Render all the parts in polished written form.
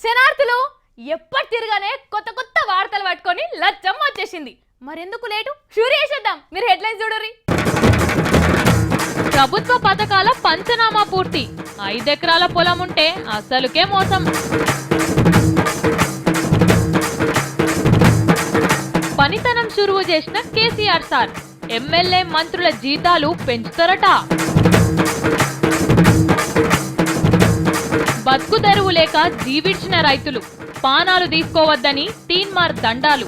శనార్థులు ఎప్పటి తిరగానే కొత్త కొత్త వార్తలు పట్టుకొని లచ్చమ్మ వచ్చేసింది. మరెందుకు లేటు షూర్ చేసేద్దాం. మీరు హెడ్లైన్స్ చూడరి. ప్రభుత్వ పథకాల పంచనామా పూర్తి. 5 ఎకరాల పొలం ఉంటే అసలుకే మోసం. పనితనం చురువు చేసిన కేసీఆర్ సార్ ఎమ్మెల్యే మంత్రుల జీతాలు పెంచుతారట. బతుకు తెరువు లేక జీవించిన రైతులు పానాలు తీసుకోవద్దని తీన్మార్ దండాలు.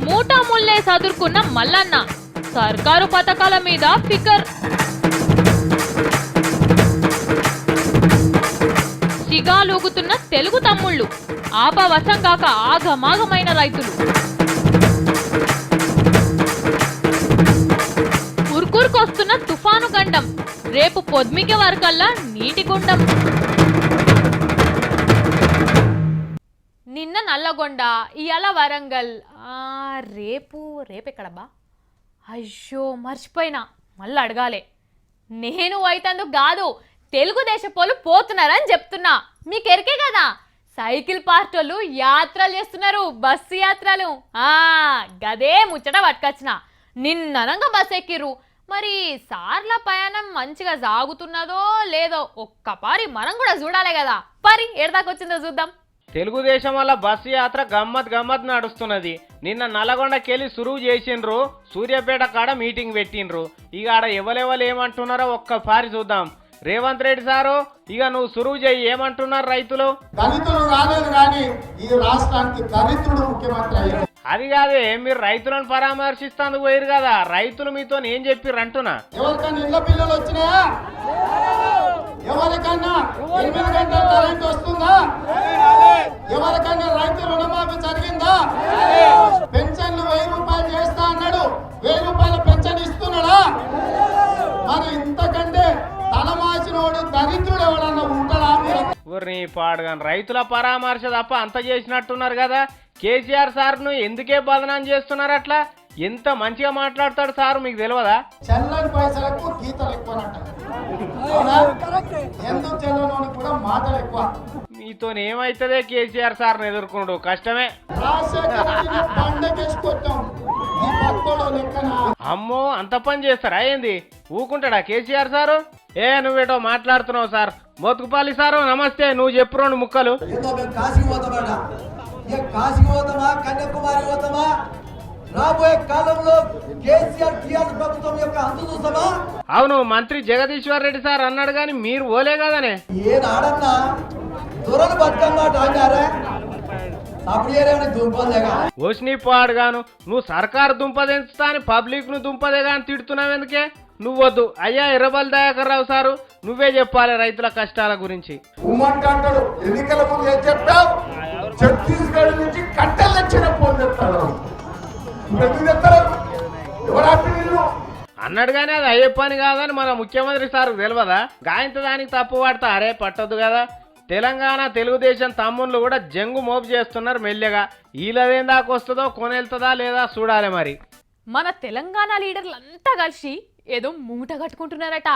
మూటా ముల్లే చదువుకున్న మల్లన్న సర్కారు పథకాల మీద ఫికర్. సిగాలూగుతున్న తెలుగు తమ్ముళ్ళు ఆపవశం కాక ఆగమాగమైన రైతులు. ఉరుకురుకొస్తున్న తుఫాను గండం రేపు పొద్మికి వరకల్లా నీటి గుండం. నిన్న నల్లగొండ, ఇయాల వరంగల్, రేపెక్కడబ్బా? అయ్యో మర్చిపోయినా, మళ్ళీ అడగాలే. నేను అయితందుకు కాదు, తెలుగుదేశం పోలు పోతున్నారని చెప్తున్నా. మీకు ఎరికే కదా, సైకిల్ పార్టీలు యాత్రలు చేస్తున్నారు, బస్సు యాత్రలు. గదే ముచ్చట పట్టుకొచ్చిన. నిన్ననంగా బస్ ఎక్కిర్రు. మరి సార్ల ప్రయాణం మంచిగా సాగుతున్నదో లేదో ఒక్కపారి మనం కూడా చూడాలి కదా. పరి ఎడదాకొచ్చిందో చూద్దాం. తెలుగుదేశం వల్ల బస్సు యాత్ర గమ్మత్ నడుస్తున్నది. నిన్న నల్లగొండకెళ్ళి సురువు చేసిండ్రు, సూర్యాపేట కాడ మీటింగ్ పెట్టిండ్రు. ఇక ఆడ ఎవరెవరు ఏమంటున్నారో ఒక్కసారి చూద్దాం. రేవంత్ రెడ్డి సారు, ఇక నువ్వు సురువు చేయి, ఏమంటున్నారు రైతులు? దళితులు రాలేదు కానీ ఈ రాష్ట్రానికి దళితుడు ముఖ్యమంత్రి అయ్యారు. అది కాదే, మీరు రైతులను పరామర్శిస్తాను పోయారు కదా, రైతులు మీతో ఏం చెప్పిర్రు అంటున్నా? ఎవరికైనా ఇళ్ల బిల్లులు వచ్చినాయా? ఎవరికైనా 8 గంటల కరెంట్ వస్తుందా? ఎవరికైనా రైతు రుణమాఫీ జరిగిందా? పెన్షన్లు 1000 రూపాయలు చేస్తా అన్నాడు, 1000 రూపాయల పెన్షన్ ఇస్తున్నాడా? మరి ఇంతకంటే తలమాసినోడు దరిద్రుడు ఎవడన్నా ఉంటాడా? ఊరిని పాడుగాను, రైతుల పరామర్శ తప్ప అంత చేసినట్టున్నారు కదా. కేసీఆర్ సార్ను ఎందుకే బదనాం చేస్తున్నారు అట్లా? ఎంత మంచిగా మాట్లాడతాడు సారు, మీకు తెలియదా? చెల్లని పైసలకు గీతలు ఎక్కువనట. ఎందుకు చెల్లనోని కూడా మాటలు ఎక్కువ. మీతో ఏమైతుందే కేసీఆర్ సార్ను ఎదుర్కొండు కష్టమే. అమ్మో, అంత పని చేస్తారా ఏంది? ఊకుంటాడా కేసీఆర్ సారు? నువ్వేటో మాట్లాడుతున్నావు సార్. మోతుకుపాలి సారు నమస్తే, నువ్వు చెప్పు 2 ముక్కలు. కాశీకి పోతామా, కన్యాకుమారి పోతామా? రాబోయే కాలంలో కేసీఆర్ టీఆర్ఎస్ ప్రభుత్వం యొక్క అంతు చూస్తామా? అవును, మంత్రి జగదీశ్వర్ రెడ్డి సార్ అన్నాడు కానీ మీరు ఓలే కదనే. ఏనాడన్నా దొరలు బతుకమ్మ టాంగారా? అప్పుడు ఏరేమని దుంపలేగా ఓసిని పాడుగాను, నువ్వు సర్కారు దుంపదెంచుతా అని పబ్లిక్ ను దుంపదేగా అని తిడుతున్నావు ఎందుకే? నువ్వొద్దు అయ్యా. ఎర్రబల్ దయాకర్ రావు సారు, నువ్వే చెప్పాలి రైతుల కష్టాల గురించి. ఉమ్మంటాడు ఎన్నికల ముందు ఏం చెప్తావు? ఛత్తీస్గఢ్ నుంచి కట్టెలు తెచ్చిన ఫోన్ చెప్తాడు. అన్నాడు కానీ అది అయ్యే పని కాదని మన ముఖ్యమంత్రి సార్ తెలియదా? గాయంత దానికి తప్పు పడతా అరే పట్టదు కదా. తెలంగాణ తెలుగుదేశం తమ్ముళ్ళు కూడా జంగు మోపు చేస్తున్నారు మెల్లగా. వీళ్ళదేం దాకా వస్తుందో కొనెళ్తుందా లేదా చూడాలి. మరి మన తెలంగాణ లీడర్లంతా కలిసి ఏదో మూట కట్టుకుంటున్నారట.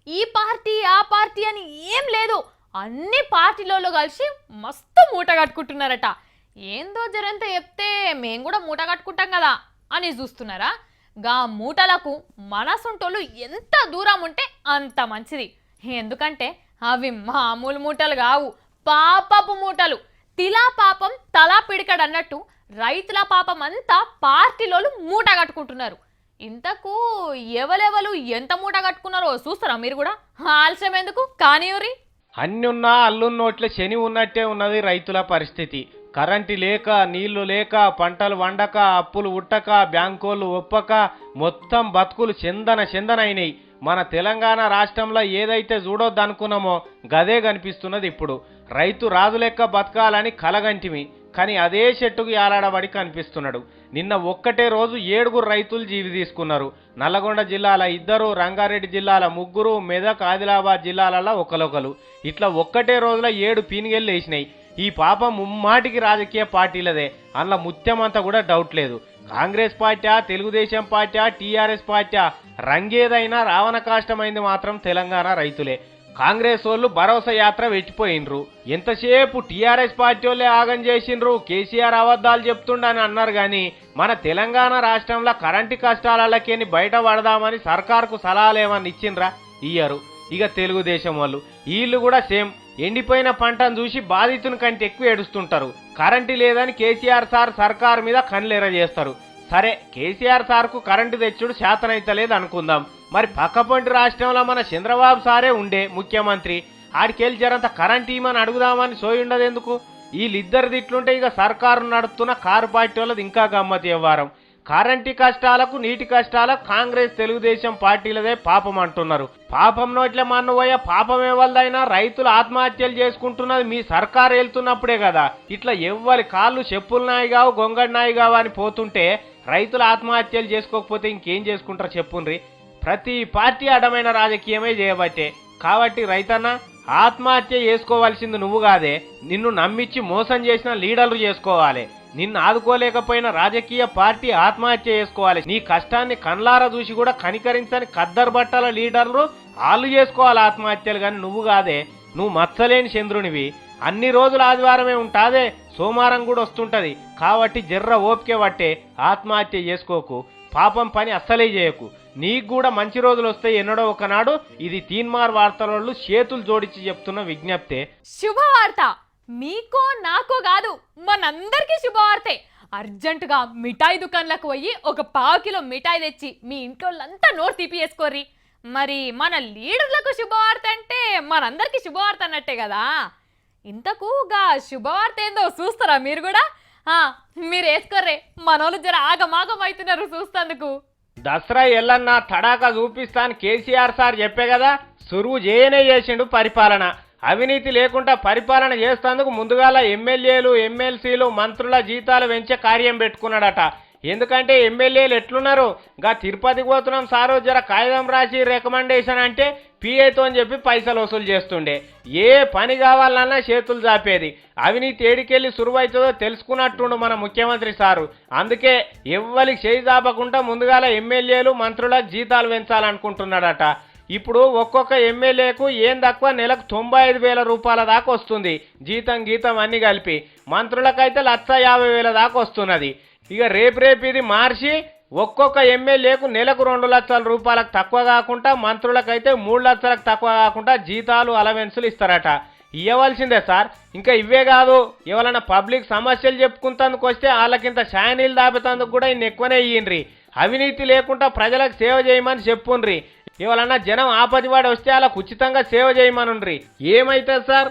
ఈ పార్టీ ఆ పార్టీ అని ఏం లేదు, అన్ని పార్టీలలో కలిసి మస్తు మూట కట్టుకుంటున్నారట. ఏందో జరంత చెప్తే మేము కూడా మూట కట్టుకుంటాం కదా అని చూస్తున్నారా? గా మూటలకు మనసుంటోళ్ళు ఎంత దూరం ఉంటే అంత మంచిది. ఎందుకంటే అవి మామూలు మూటలు కావు, పాపపు మూటలు. తిలా పాపం తలా పిడికడు అన్నట్టు రైతుల పాపం అంతా పార్టీలోళ్ళు మూట కట్టుకుంటున్నారు. ఇంతకు ఎవరెవరు ఎంత మూట కట్టుకున్నారో చూస్తారా మీరు కూడా? ఆలస్యం ఎందుకు కానియూరి. అన్నున్నా అల్లున్నోట్ల శని ఉన్నట్టే ఉన్నది రైతుల పరిస్థితి. కరెంటు లేక, నీళ్లు లేక, పంటలు వండక, అప్పులు ఉట్టక, బ్యాంకోళ్ళు ఒప్పక మొత్తం బతుకులు చందనైనాయి. మన తెలంగాణ రాష్ట్రంలో ఏదైతే చూడొద్దు అనుకున్నామో గదే కనిపిస్తున్నది ఇప్పుడు. రైతు రాజు లెక్క బతకాలని కలగంటిమి, కానీ అదే చెట్టుకు యాలాడబడి కనిపిస్తున్నాడు. నిన్న ఒక్కటే రోజు 7 రైతులు జీవి తీసుకున్నారు. నల్లగొండ జిల్లాల 2, రంగారెడ్డి జిల్లాల 3, మెదక్ ఆదిలాబాద్ జిల్లాలలో ఒకరు. ఇట్లా ఒక్కటే రోజులో 7 పీనుగెళ్ళు వేసినాయి. ఈ పాపం ముమ్మాటికి రాజకీయ పార్టీలదే, అందులో ముత్యమంతా కూడా డౌట్ లేదు. Congress party, Telugu Desam party, TRS party రంగేదైనా రావణ కాష్టమైంది మాత్రం తెలంగాణ రైతులే. కాంగ్రెస్ వాళ్ళు భరోసా యాత్ర పెట్టిపోయినరు. ఎంతసేపు టీఆర్ఎస్ పార్టీ వాళ్ళే ఆగం చేసిండ్రు, కేసీఆర్ అబద్ధాలు చెప్తుండని అన్నారు. కానీ మన తెలంగాణ రాష్ట్రంలో కరెంటు కష్టాలకేని బయట పడదామని సర్కార్కు సలహాలు ఏమన్నా ఇచ్చిండ్రా? ఇయ్యరు. ఇక తెలుగుదేశం వాళ్ళు వీళ్ళు కూడా సేమ్ ఎండిపోయిన పంటను చూసి బాధితుని కంటే ఎక్కువ ఏడుస్తుంటారు. కరెంటు లేదని కేసీఆర్ సార్ సర్కార్ మీద కళ్ళెర చేస్తారు. సరే, కేసీఆర్ సార్కు కరెంటు తెచ్చుడు శాతనైతలేదు అనుకుందాం. మరి పక్కపొంటి రాష్ట్రంలో మన చంద్రబాబు సారే ఉండే ముఖ్యమంత్రి. ఆడికెళ్ళి జరంత కరెంట్ ఇవ్వమని అడుగుదామని సోయుండదు ఎందుకు? వీళ్ళిద్దరిది ఇట్లుంటే ఇక సర్కారు నడుపుతున్న కారు పార్టీ వాళ్ళది ఇంకా గమ్మతి వ్యవహారం. కరెంటు కష్టాలకు నీటి కష్టాలకు కాంగ్రెస్ తెలుగుదేశం పార్టీలదే పాపం అంటున్నారు. పాపం నోట్లే మన్నుపోయే పాపం ఎవరిదైనా రైతులు ఆత్మహత్యలు చేసుకుంటున్నది మీ సర్కారు వెళ్తున్నప్పుడే కదా. ఇట్లా ఎవ్వరి కాళ్ళు చెప్పులు నాయి కావు గొంగడి నాయి కావు అని పోతుంటే రైతులు ఆత్మహత్యలు చేసుకోకపోతే ఇంకేం చేసుకుంటారు చెప్పుండ్రి. ప్రతి పార్టీ అడ్డమైన రాజకీయమే చేయబట్టే. కాబట్టి రైతన్న, ఆత్మహత్య చేసుకోవాల్సింది నువ్వు కాదే, నిన్ను నమ్మించి మోసం చేసిన లీడర్లు చేసుకోవాలి. నిన్ను ఆదుకోలేకపోయిన రాజకీయ పార్టీ ఆత్మహత్య చేసుకోవాలి. నీ కష్టాన్ని కన్లారా చూసి కూడా కనికరించని ఖద్దరు బట్టల లీడర్లు వాళ్ళు చేసుకోవాలి ఆత్మహత్యలు. కానీ నువ్వు కాదే, నువ్వు మచ్చలేని చంద్రునివి. అన్ని రోజులు ఆదివారమే ఉంటాదే, సోమవారం కూడా వస్తుంటది. కాబట్టి జర్ర ఓపికే పట్టే, ఆత్మహత్య చేసుకోకు, పాపం పని అస్సలే చేయకు. నీకు కూడా మంచి రోజులు వస్తాయి ఎన్నడో ఒకనాడు. ఇది తీన్మార్ వార్తలోళ్ళు చేతులు జోడించి చెప్తున్న విజ్ఞప్తే. శుభవార్త మీకో నాకో కాదు, మనందరికీ శుభవార్తే. అర్జెంటుగా మిఠాయి దుకాణంలకు పోయి ఒక 1/2 కిలో మిఠాయి తెచ్చి మీ ఇంట్లోళ్ళంతా నోరు తీపియేసుకోర్రి. మరి మన లీడర్లకు శుభవార్త అంటే మనందరికీ శుభవార్త అన్నట్టే కదా. ఇంతకు గా శుభవార్త ఏందో చూస్తారా మీరు కూడా? మీరు వేసుకోర్రే, మనోళ్ళు జర ఆగమాగం అవుతున్నారు చూస్తందుకు. దసరా ఎల్లన్న తడాకా చూపిస్తాను కేసీఆర్ సార్ చెప్పే కదా, సురువు చేయనే చేసిండు పరిపాలన. అవినీతి లేకుండా పరిపాలన చేస్తేందుకు ముందుగాల ఎమ్మెల్యేలు ఎమ్మెల్సీలు మంత్రుల జీతాలు పెంచే కార్యం పెట్టుకున్నాడట. ఎందుకంటే ఎమ్మెల్యేలు ఎట్లున్నారు, గా తిరుపతికి పోతున్నాం సారో జర కాగితం రాసి రికమెండేషన్ అంటే పిఐతో అని చెప్పి పైసలు వసూలు చేస్తుండే. ఏ పని కావాలన్నా చేతులు చాపేది. అవినీతి ఏడికెళ్ళి సురువైతుందో తెలుసుకున్నట్టుండు మన ముఖ్యమంత్రి సారు. అందుకే ఎవ్వరికి చేయి చాపకుండా ముందుగాల ఎమ్మెల్యేలు మంత్రులకు జీతాలు పెంచాలనుకుంటున్నాడట. ఇప్పుడు ఒక్కొక్క ఎమ్మెల్యేకు ఏం తక్కువ నెలకు 95,000 రూపాయల దాకా వస్తుంది, జీతం గీతం అన్ని కలిపి. మంత్రులకైతే 150,000 దాకా వస్తున్నది. ఇక రేపు ఇది మార్చి ఒక్కొక్క ఎమ్మెల్యేకు నెలకు 2 లక్షల రూపాయలకు తక్కువ కాకుండా, మంత్రులకైతే 3 లక్షలకు తక్కువ కాకుండా జీతాలు అలవెన్సులు ఇస్తారట. ఇవ్వవలసిందే సార్. ఇంకా ఇవే కాదు, ఎవరైనా పబ్లిక్ సమస్యలు చెప్పుకుంటందుకు వస్తే వాళ్ళకింత షాయనీళ్ళు దాపేందుకు కూడా ఇన్ని ఎక్కువనే ఇయ్యండ్రి. అవినీతి లేకుండా ప్రజలకు సేవ చేయమని చెప్పుండ్రి. ఎవరన్నా జనం ఆపదివాడి వస్తే వాళ్ళకు ఉచితంగా సేవ చేయమనుండ్రి. ఏమైతే సార్,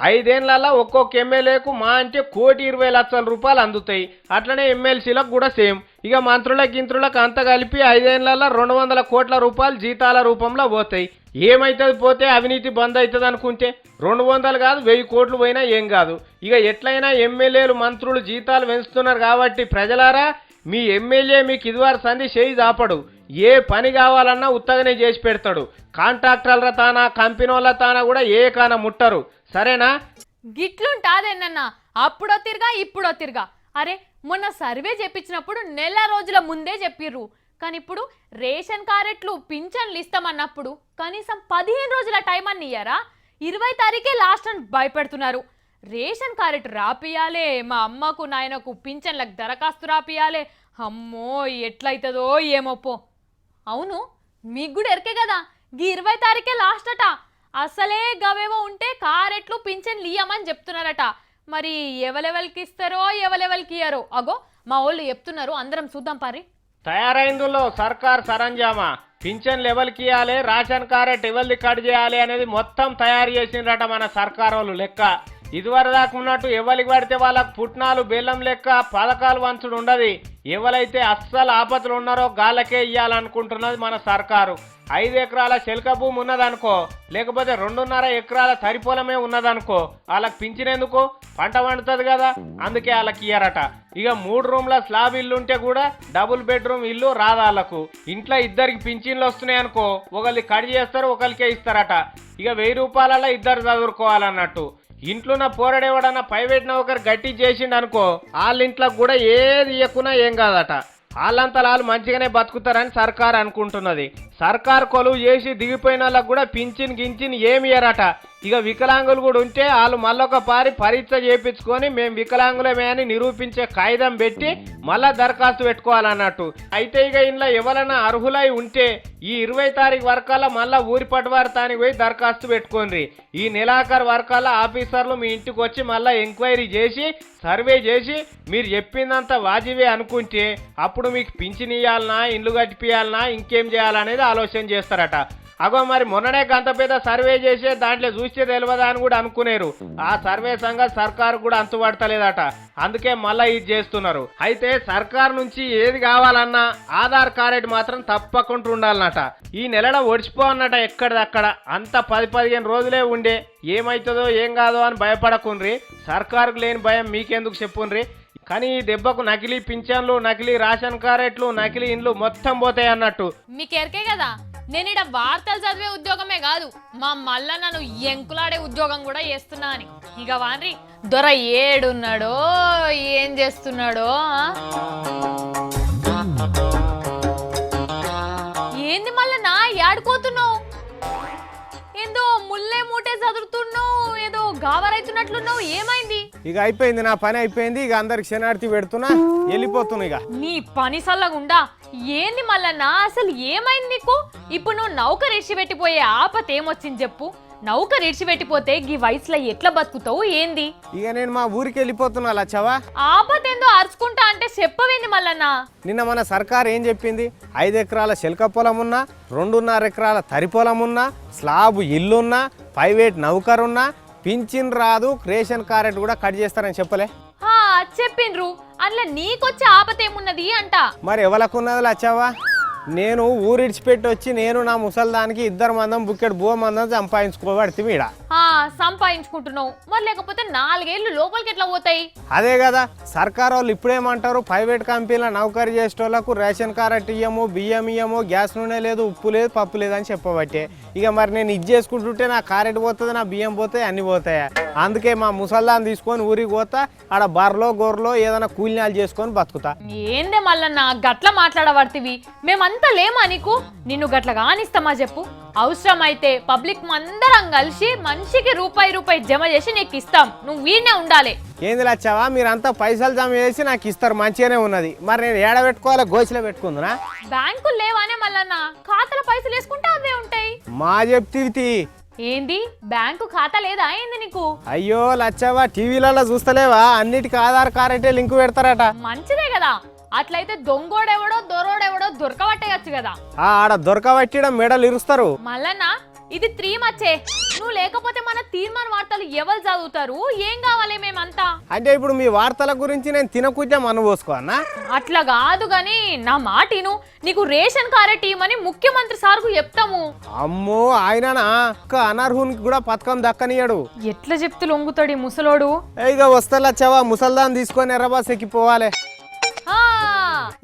5 ఏళ్లలో ఒక్కొక్క ఎమ్మెల్యేకు మా అంటే 1,20,00,000 రూపాయలు అందుతాయి. అట్లనే ఎమ్మెల్సీలకు కూడా సేమ్. ఇక మంత్రులకు గింత్రులకు అంత కలిపి 5 ఏళ్లలో 200 కోట్ల రూపాయలు జీతాల రూపంలో పోతాయి. ఏమైతుంది పోతే అవినీతి బంద్ అవుతుంది అనుకుంటే 200 కాదు 1000 కోట్లు పోయినా ఏం కాదు. ఇక ఎట్లయినా ఎమ్మెల్యేలు మంత్రులు జీతాలు పెంచుతున్నారు కాబట్టి ప్రజలారా, మీ ఎమ్మెల్యే మీకు ఇదివారు సంధి చేయి దాపడు. ఏ పని కావాలన్నా ఉత్తగానే చేసి పెడతాడు. కాంట్రాక్టర్ల తానా కంపెనీ వాళ్ళ తానా కూడా ఏ కాన ముట్టరు. సరేనా? గిట్లుంటాదేనన్నా, అప్పుడో తిరగా ఇప్పుడో తిరగా. అరే మొన్న సర్వే చెప్పించినప్పుడు నెల రోజుల ముందే చెప్పిర్రు. కానీ ఇప్పుడు రేషన్ కార్డులు పింఛన్లు ఇస్తామన్నప్పుడు కనీసం 15 రోజుల టైం అని ఇయ్యారా? 20 తారీఖే లాస్ట్ అని భయపెడుతున్నారు. రేషన్ కార్డు రాపియాలే, మా అమ్మకు నాయనకు పింఛన్లకు దరఖాస్తు రాపియాలే. అమ్మో ఎట్లయితుందో ఏమోపో. అవును, మీకు కూడా ఎరికే కదా, గీ 20 తారీఖే లాస్ట్ అట. అసలే గవేవో ఉంటే కారెట్లు పింఛన్లు ఇయ్యమని చెప్తున్నారట. మరి ఎవలెవరికి ఇస్తారో ఎవలెవరికి ఇయ్యారో అగో మా వాళ్ళు చెప్తున్నారు. అందరం చూద్దాం పారి. తయారైందులో సర్కార్ సరంజామా. పింఛన్లు ఎవరికి ఇవ్వాలి, రేషన్ కార్డు ఎవరిది కట్ చేయాలి అనేది మొత్తం తయారు చేసిండ్రట మన సర్కార్ వాళ్ళు లెక్క. ఇదివరదాకా ఉన్నట్టు ఎవరికి పడితే వాళ్ళకు పుట్నాలు బెల్లం లెక్క పథకాలు వంచుడు ఉండదు. ఎవరైతే అస్సలు ఆపదలు ఉన్నారో గాళ్ళకే ఇయ్యాలనుకుంటున్నది మన సర్కారు. 5 ఎకరాల చెలక భూమి ఉన్నదనుకో, లేకపోతే 2.5 ఎకరాల తరిపొలమే ఉన్నదనుకో, వాళ్ళకి పింఛనేందుకు, పంట పండుతుంది కదా, అందుకే వాళ్ళకి ఇయ్యారట. ఇక 3 రూమ్ల స్లాబ్ ఇల్లు ఉంటే కూడా డబుల్ బెడ్రూమ్ ఇల్లు రాదాళ్లకు. ఇంట్లో 2కి పింఛన్లు వస్తున్నాయి అనుకో, ఒకరికి కట్ చేస్తారు, ఒకరికే ఇస్తారట. ఇక 1000 రూపాయలలో 2 చదువుకోవాలన్నట్టు. ఇంట్లో పోరాడేవాడన్నా ప్రైవేట్ నౌకరు గట్టి చేసిండు అనుకో, వాళ్ళ ఇంట్లోకి కూడా ఏది ఇయ్యకున్నా ఏం కాదట. వాళ్ళంతా వాళ్ళు మంచిగానే బతుకుతారని సర్కార్ అనుకుంటున్నది. సర్కార్ కొలువు చేసి దిగిపోయిన వాళ్ళకు కూడా పింఛన్ గించిన్ ఏమి ఇయ్యరట. ఇక వికలాంగులు కూడా ఉంటే వాళ్ళు మళ్ళొక పారి పరీక్ష చేయించుకొని మేము వికలాంగులమే అని నిరూపించే కాగితం పెట్టి మళ్ళా దరఖాస్తు పెట్టుకోవాలన్నట్టు. అయితే ఇక ఇంట్లో ఎవరైనా అర్హులై ఉంటే ఈ 20 తారీఖు వరకల్లా మళ్ళా ఊరి పట్టువారితానికి పోయి దరఖాస్తు పెట్టుకోండి. ఈ నెలాఖరు వరకల్లా ఆఫీసర్లు మీ ఇంటికి వచ్చి మళ్ళీ ఎంక్వైరీ చేసి సర్వే చేసి మీరు చెప్పిందంత వాజివే అనుకుంటే అప్పుడు మీకు పింఛన్ ఇయ్యాలనా, ఇల్లు కట్టిపియాలనా, ఇంకేం చేయాలనేది ఆలోచన చేస్తారట. అగో మరి మొన్ననే గంత పెద్ద సర్వే చేసే దాంట్లో చూస్తే తెలియదా అని కూడా అనుకునేరు. ఆ సర్వే సంగతి సర్కారు కూడా అంతుపడతలేదట. అందుకే మళ్ళా ఇది చేస్తున్నారు. అయితే సర్కారు నుంచి ఏది కావాలన్నా ఆధార్ కార్డు మాత్రం తప్పకుండా ఉండాలన్నట. ఈ నెలలో ఒడిచిపోన్నట ఎక్కడిదక్కడ. అంత 10-15 రోజులే ఉండే ఏమవుతుందో ఏం కాదో అని భయపడకుండ్రి. సర్కారుకు లేని భయం మీకెందుకు చెప్పుండ్రి. కానీ ఈ దెబ్బకు నకిలీ పింఛన్లు, నకిలీ రేషన్ కార్డులు, నకిలీ ఇండ్లు మొత్తం పోతాయి అన్నట్టు. మీకు ఎరికే కదా, నేను ఇక్కడ వార్తలు చదివే ఉద్యోగమే కాదు, మా మళ్ళా నన్ను ఎంకులాడే ఉద్యోగం కూడా చేస్తున్నా అని. ఇక వాన్రి దొర ఏడున్నాడో ఏం చేస్తున్నాడో. ఏంది మళ్ళా నా ఏడుకోతున్నావు? ఏందో ముల్లే మూటే చదువుతున్నావు, ఏదో గావరైతున్నట్లున్నావు, ఏమైంది? ఇక అయిపోయింది, నా పని అయిపోయింది. ఇక అందరికి శనార్థి పెడుతున్నా, వెళ్ళిపోతున్నా. ఇక నీ పని సల్లగుండా ఏంది మళ్ళన్నా? అసలు ఏమైంది నీకు? ఇప్పుడు నువ్వు నౌకరు ఇడిచిపెట్టిపోయే ఆపత ఏమొచ్చింది చెప్పు. నౌకరు ఇడిచిపెట్టిపోతే ఈ వయసులో ఎట్లా బతుకుతావు ఏంది? ఇక నేను మా ఊరికి వెళ్ళిపోతున్నా లచ్చవా. ఆపత ఏందో అరుచుకుంటా అంటే చెప్పవేంది మళ్ళన్నా? నిన్న మన సర్కార్ ఏం చెప్పింది? 5 ఎకరాల శిల్క పొలం ఉన్నా, 2.5 ఎకరాల తరి పొలం ఉన్నా, స్లాబ్ ఇల్లున్నా, ప్రైవేట్ నౌకరున్నా పింఛన్ రాదు, రేషన్ కార్డు కూడా కట్ చేస్తారని చెప్పలే? చెప్పిండ్రు. అందులో నీకొచ్చే ఆపత ఏమున్నది అంట. మరి ఎవరికున్నది లచ్చవా? నేను ఊరిడిచిపెట్టి వచ్చి నేను నా ముసల్దానికి 2 మందం బుక్కెట్ బువ మందం సంపాదించుకోబడితే మీడ సంపాదించుకుంటున్నావు, మరి లేకపోతే 4 ఏళ్ళు లోపలికి ఎట్లా పోతాయి? అదే కదా సర్కార్ వాళ్ళు ఇప్పుడేమంటారు, ప్రైవేట్ కంపెనీల నౌకరీ చేసేటోళ్లకు రేషన్ కార్డు ఇయ్యము, బియ్యం ఇయ్యము, గ్యాస్ నూనె లేదు, ఉప్పు లేదు, పప్పు లేదు అని చెప్పబట్టే. ఇక మరి నేను ఇది చేసుకుంటుంటే నా కారెట్ పోతుంది, నా బియ్యం పోతాయి, అన్ని పోతాయా. అందుకే మా ముసల్దాన్ని తీసుకొని ఊరికి పోతా, ఆడ బర్రలో గొర్రెలో ఏదైనా కూలినాలు చేసుకొని బతుకుతా. ఏందే మళ్ళన్నా గట్ల మాట్లాడబడితివి? మేమంతా లేమా నీకు? నిన్ను గట్ల కానిస్తామా చెప్పు? అవసరమైతే పబ్లిక్ అందరం కలిసి మనిషికి రూపాయి జమ చేసి నీకు ఇస్తాం, నువ్వు వీడినే ఉండాలి. ఏంది లచ్చావా, మీరంతా పైసలు జమ చేసి నాకు ఇస్తారు, మంచిగానే ఉన్నది. మరి నేను ఏడ పెట్టుకోవాలి? గోచిలో పెట్టుకుందునా? బ్యాంకులు లేవానే మళ్ళన్నా? ఖాతాలో పైసలు వేసుకుంటే అవే ఉంటాయి. మా చెప్తివి ఏంది బ్యాంకు ఖాతా లేదా ఏంది నీకు? అయ్యో లచ్చావా, టీవీలలో చూస్తలేవా? అన్నిటికీ ఆధార్ కార్డే లింక్ పెడతారట. మంచిదే కదా, అట్లయితే దొంగోడెవడో దొరోడెవడో దొరకబట్టేయచ్చు కదా. ఆడ దొరకబట్టడం మెడలు ఇరుస్తారు. మళ్ళన్నా ఇది 3 మచ్చే, నువ్వు లేకపోతే మన తీర్మాన వార్తలు ఎవరు చదువుతారు? ఏం కావాలి మేమంతా? అంటే ఇప్పుడు మీ వార్తల గురించి నేను తినకుంటే అనుభోసుకోవన్నా? అట్లా కాదు గాని నా మాటిను, నీకు రేషన్ కార్డు ఇవ్వమని ముఖ్యమంత్రి సార్కు చెప్తాము. అమ్మో, ఆయననా అనర్హునికి కూడా పథకం దక్కనియడు. ఎట్లా చెప్తూ లొంగుతాడు ఈ ముసలోడు. ఇక వస్తలచ్చావా, ముసల్దాన్ని తీసుకొని ఎర్రబాస్ ఎక్కిపోవాలి.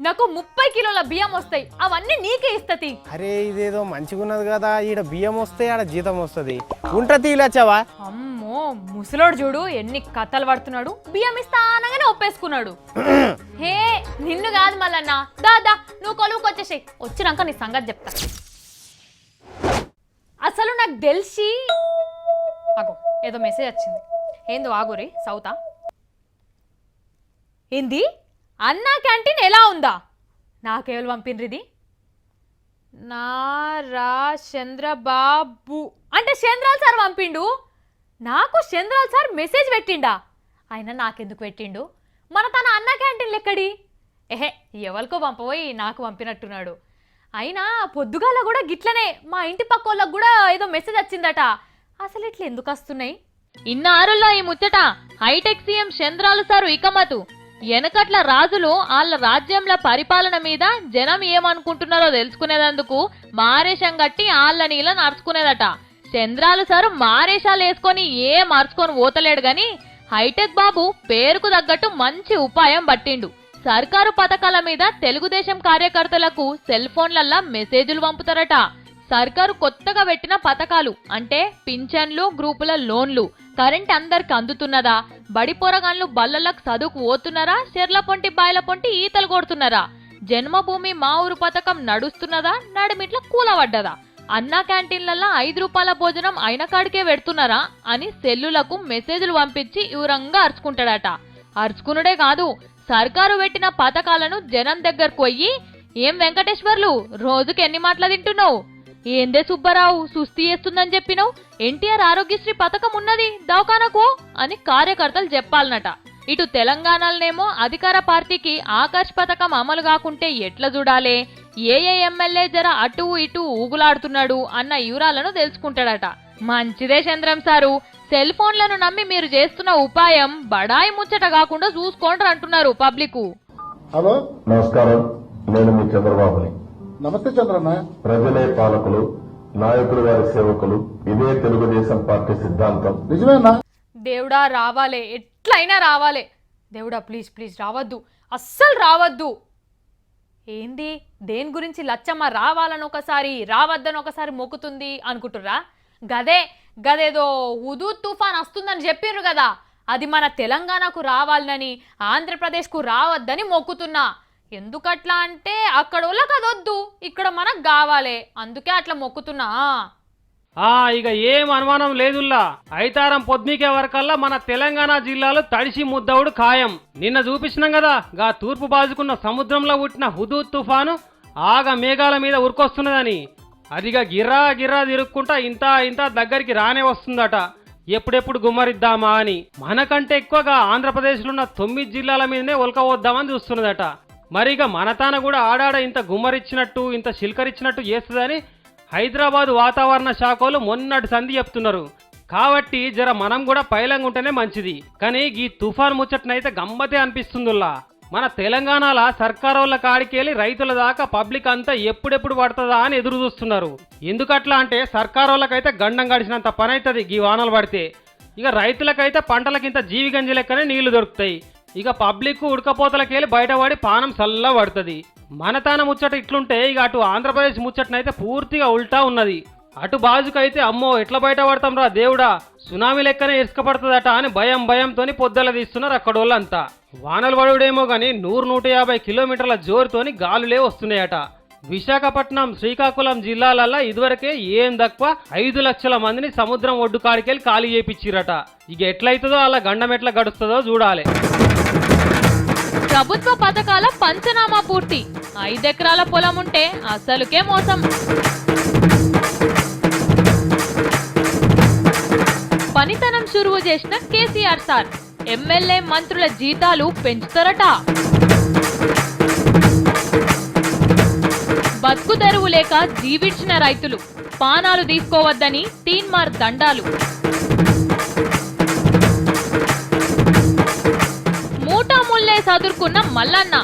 నాకు 30 కిలోల బియ్యం వస్తాయి, అవన్నీ నీకే ఇస్తతి. అరే ఇదేదో మంచిగా ఉన్నది కదా, ఈడ బియ్యం వస్తాయి, ఆడ జీతం వస్తుంది. ఉంటది లచ్చావా. అమ్మో ముసలోడు చూడు ఎన్ని కథలు పడుతున్నాడు. బియ్యం ఇస్తా అనగానే ఒప్పేసుకున్నాడు. హే నిన్ను కాదు మళ్ళన్నా, దాదా నువ్వు కొలువుకు వచ్చేసాయి, వచ్చినాక నీ సంగతి చెప్తా. అసలు నాకు తెలిసి అగో ఏదో మెసేజ్ వచ్చింది. ఏందో ఆగురి సౌతా. ఏంది అన్నా క్యాంటీన్ ఎలా ఉందా? నాకేవాళ్ళు పంపినది? నారా చంద్రబాబు అంటే చంద్రాల సార్ పంపిండు. నాకు చంద్రాల సార్ మెసేజ్ పెట్టిండా? ఆయన నాకెందుకు పెట్టిండు? మన తన అన్నా క్యాంటీన్లు ఎక్కడి? ఎవరికో పంపబోయి నాకు పంపినట్టున్నాడు. అయినా పొద్దుగాల కూడా గిట్లనే మా ఇంటి పక్క వాళ్ళకు కూడా ఏదో మెసేజ్ వచ్చిందట. అసలు ఇట్లా ఎందుకు వస్తున్నాయి? ఇన్నారుల్లో ఈ ముచ్చట హైటెక్ సీఎం చంద్రాలు సారు ఇకమతు. వెనకట్ల రాజులు వాళ్ళ రాజ్యంల పరిపాలన మీద జనం ఏమనుకుంటున్నారో తెలుసుకునేందుకు మారేషం గట్టి ఆళ్ళ నీళ్ళ నడుచుకునేదట. చంద్రాలు సారు మారేషాలు వేసుకొని ఏం మార్చుకొని పోతలేడు గాని హైటెక్ బాబు పేరుకు తగ్గట్టు మంచి ఉపాయం పట్టిండు. సర్కారు పథకాల మీద తెలుగుదేశం కార్యకర్తలకు సెల్ ఫోన్లల్లా మెసేజ్లు పంపుతారట. సర్కారు కొత్తగా పెట్టిన పథకాలు అంటే పింఛన్లు, గ్రూపుల లోన్లు, కరెంట్ అందరికి అందుతున్నదా, బడి పొరగాన్లు బల్లలకు చదువుకు పోతున్నారా, చెర్ల పొంటి బాయిల పొంటి ఈతలు కొడుతున్నారా, జన్మభూమి మా ఊరు పథకం నడుస్తున్నదా, నడిమిట్ల కూలవడ్డదా, అన్నా క్యాంటీన్లల్లో 5 రూపాయల భోజనం అయిన కాడికే పెడుతున్నారా అని సెల్లులకు మెసేజ్లు పంపించి వివరంగా అరుచుకుంటాడట. అరుచుకునుడే కాదు, సర్కారు పెట్టిన పథకాలను జనం దగ్గరకు పోయి, ఏం వెంకటేశ్వర్లు రోజుకి ఎన్ని మాటలు తింటున్నావు, ఏందే సుబ్బారావు సుస్థి చేస్తుందని చెప్పినావు, ఎన్టీఆర్ ఆరోగ్యశ్రీ పథకం ఉన్నది దవాఖానకు అని కార్యకర్తలు చెప్పాలనట. ఇటు తెలంగాణలోనేమో అధికార పార్టీకి ఆకర్ష్ పథకం అమలు కాకుంటే ఎట్లా చూడాలే, ఏ ఎమ్మెల్యే జర అటు ఇటు ఊగులాడుతున్నాడు అన్న వివరాలను తెలుసుకుంటాడట. మంచిదే చంద్రం సారు, సెల్ ఫోన్లను నమ్మి మీరు చేస్తున్న ఉపాయం బడాయి ముచ్చట కాకుండా చూసుకోండి అంటున్నారు పబ్లిక్. హలో, నమస్కారం. నేను మీ చంద్రబాబుని. నమస్తే చంద్రన్న. ప్రజలే పాలకులు, నాయకులు వారి సేవకులు, ఇదే తెలుగుదేశం పార్టీ సిద్ధాంతం. నిజమేనా? దేవుడా రావాలే, ఎట్లయినా రావాలే. దేవుడా ప్లీజ్ ప్లీజ్ రావద్దు, అస్సలు రావద్దు. ఏంది దేని గురించి లచ్చమ్మ రావాలని ఒకసారి రావద్దని ఒకసారి మొక్కుతుంది అనుకుంటుర్రా? గదేదో హుదూ తుఫాన్ వస్తుందని చెప్పిర్రు కదా, అది మన తెలంగాణకు రావాలని ఆంధ్రప్రదేశ్కు రావద్దని మొక్కుతున్నా. ఎందుకట్లా అంటే అక్కడ వాళ్ళకి అదొద్దు, ఇక్కడ మనకు కావాలి, అందుకే అట్లా మొక్కుతున్నా. ఇక ఏం అనుమానం లేదుల్లా, ఐతారం పొద్దుకే వరకల్లా మన తెలంగాణ జిల్లాలో తడిసి ముద్దవుడు ఖాయం. నిన్న చూపించినాం కదా, గా తూర్పు బాజుకున్న సముద్రంలో పుట్టిన హుదూద్ తుఫాను ఆగ మేఘాల మీద ఉరికొస్తున్నదని. అదిగా గిర్రా గిర్రా తిరుక్కుంటా ఇంత దగ్గరికి రానే వస్తుందట. ఎప్పుడెప్పుడు గుమ్మరిద్దామా అని. మనకంటే ఎక్కువగా ఆంధ్రప్రదేశ్లో ఉన్న 9 జిల్లాల మీదనే ఉల్కవద్దామని చూస్తున్నదట. మరిగా మనతాన కూడా ఆడాడ ఇంత గుమ్మరిచ్చినట్టు ఇంత చిలకరిచ్చినట్టు చేస్తుందని హైదరాబాద్ వాతావరణ శాఖలు మొన్నటి సంధి చెప్తున్నారు. కాబట్టి జర మనం కూడా పైలంగా ఉంటేనే మంచిది. కానీ ఈ తుఫాన్ ముచ్చటనైతే గమ్మతే అనిపిస్తుందిలా. మన తెలంగాణలో సర్కారోళ్ళ కాడికెళ్ళి రైతుల దాకా పబ్లిక్ అంతా ఎప్పుడెప్పుడు పడుతుందా అని ఎదురు చూస్తున్నారు. ఎందుకట్లా అంటే సర్కారోళ్ళకైతే గండం గడిచినంత పని అవుతుంది ఈ వానలు పడితే. ఇక రైతులకైతే పంటలకింత జీవి గంజి లెక్కనే నీళ్లు దొరుకుతాయి. ఇక పబ్లిక్ ఉడకపోతలకెళ్ళి బయటపడి పానం సల్లా పడుతుంది. మన తాన ముచ్చట ఇట్లుంటే ఇక అటు ఆంధ్రప్రదేశ్ ముచ్చటనైతే పూర్తిగా ఉల్టా ఉన్నది. అటు బాజుకైతే అమ్మో ఎట్లా బయట పడతాం రా దేవుడా, సునామీ లెక్కనే ఇసుకపడుతుందట అని భయంతోని పొద్దల తీస్తున్నారు అక్కడోళ్ళంతా. వానలు పడుడేమో గాని 100-150 కిలోమీటర్ల జోరుతోని గాలులే వస్తున్నాయట. విశాఖపట్నం, శ్రీకాకుళం జిల్లాలల్లో ఇదివరకే ఏం తక్కువ 5 లక్షల మందిని సముద్రం ఒడ్డు కాడికెళ్ళి ఖాళీ చేపిచ్చిరట. ఇక ఎట్లయితుందో అలా గండం ఎట్లా గడుస్తుందో చూడాలి. ప్రభుత్వ పథకాల పంచనామా పూర్తి, 5 ఎకరాల పొలం ఉంటే అసలుకే మోసం. పనితనం షురువు చేసిన కేసీఆర్ సార్, ఎమ్మెల్యే మంత్రుల జీతాలు పెంచుతారట. బతుకు తెరువు లేక జీవించిన రైతులు, పానాలు తీసుకోవద్దని తీన్మార్ దండాలు. మూటాముల్లే చదువుకున్న మల్లన్న,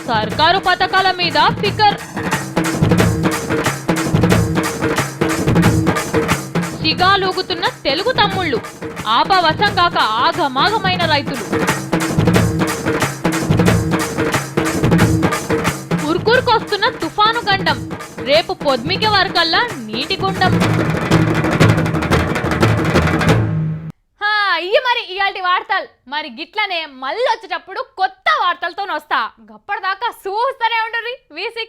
సర్కారు పథకాల మీద ఫికర్. సిగాలూగుతున్న తెలుగు తమ్ముళ్ళు, ఆపవశం కాక ఆగమాగమైన రైతులు. ఉరుకురుకొస్తున్న తుఫాను గండం, రేపు పొద్మిక వరకల్లా నీటి గుండం. ఇవి మరి ఇయాల్టి వార్తలు. మరి గిట్లనే మళ్ళీ వచ్చేటప్పుడు కొత్త వార్తలతో వస్తా. గప్పటిదాకా చూస్తూనే ఉండండి V6.